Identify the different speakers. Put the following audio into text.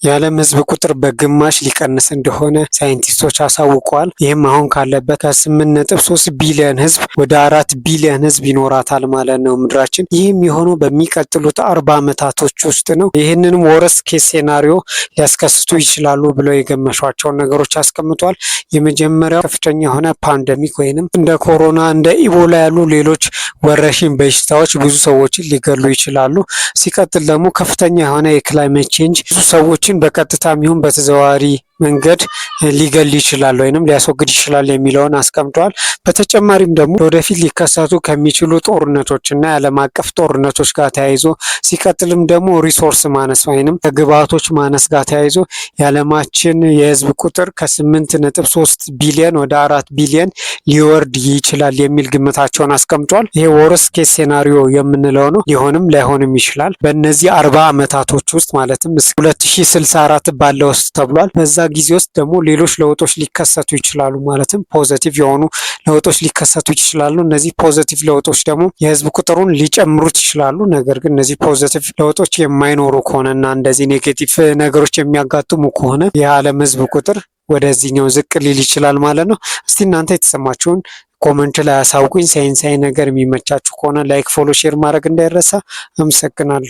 Speaker 1: የዓለም ህዝብ ቁጥር በግማሽ ሊቀንስ እንደሆነ ሳይንቲስቶች አሳውቀዋል። ይህም አሁን ካለበት ከ8.3 ቢሊዮን ህዝብ ወደ 4 ቢሊዮን ህዝብ ይኖራታል ማለት ነው ምድራችን። ይህም የሆነው በሚቀጥሉት 40 ዓመታቶች ውስጥ ነው። ይህንንም ወረስት ኬስ ሴናሪዮ ሊያስከስቱ ይችላሉ ብለው የገመሿቸውን ነገሮች አስቀምጧል። የመጀመሪያው ከፍተኛ የሆነ ፓንደሚክ ወይንም እንደ ኮሮና እንደ ኢቦላ ያሉ ሌሎች ወረርሽኝ በሽታዎች ብዙ ሰዎችን ሊገሉ ይችላሉ። ሲቀጥል ደግሞ ከፍተኛ የሆነ የክላይሜት ቼንጅ ብዙ ሰዎችን በቀጥታም ይሁን በተዘዋዋሪ መንገድ ሊገል ይችላል ወይንም ሊያስወግድ ይችላል የሚለውን አስቀምጧል። በተጨማሪም ደግሞ ወደፊት ሊከሰቱ ከሚችሉ ጦርነቶች እና የዓለም አቀፍ ጦርነቶች ጋር ተያይዞ ሲቀጥልም ደግሞ ሪሶርስ ማነስ ወይንም ከግብዓቶች ማነስ ጋር ተያይዞ የዓለማችን የህዝብ ቁጥር ከ8.3 ቢሊዮን ወደ 4 ቢሊዮን ሊወርድ ይችላል የሚል ግምታቸውን አስቀምጧል። ይሄ ወርስት ኬስ ሴናሪዮ የምንለው ነው። ሊሆንም ላይሆንም ይችላል። በእነዚህ 40 ዓመታቶች ውስጥ ማለትም 2064 ባለው ውስጥ ተብሏል። በዛ ጊዜ ውስጥ ደግሞ ሌሎች ለውጦች ሊከሰቱ ይችላሉ። ማለትም ፖዘቲቭ የሆኑ ለውጦች ሊከሰቱ ይችላሉ። እነዚህ ፖዘቲቭ ለውጦች ደግሞ የህዝብ ቁጥሩን ሊጨምሩት ይችላሉ። ነገር ግን እነዚህ ፖዘቲቭ ለውጦች የማይኖሩ ከሆነና እንደዚህ ኔጌቲቭ ነገሮች የሚያጋጥሙ ከሆነ የዓለም ህዝብ ቁጥር ወደዚህኛው ዝቅ ሊል ይችላል ማለት ነው። እስቲ እናንተ የተሰማችሁን ኮመንት ላይ አሳውቁኝ። ሳይንሳዊ ነገር የሚመቻችሁ ከሆነ ላይክ፣ ፎሎ፣ ሼር ማድረግ እንዳይረሳ። አመሰግናለሁ።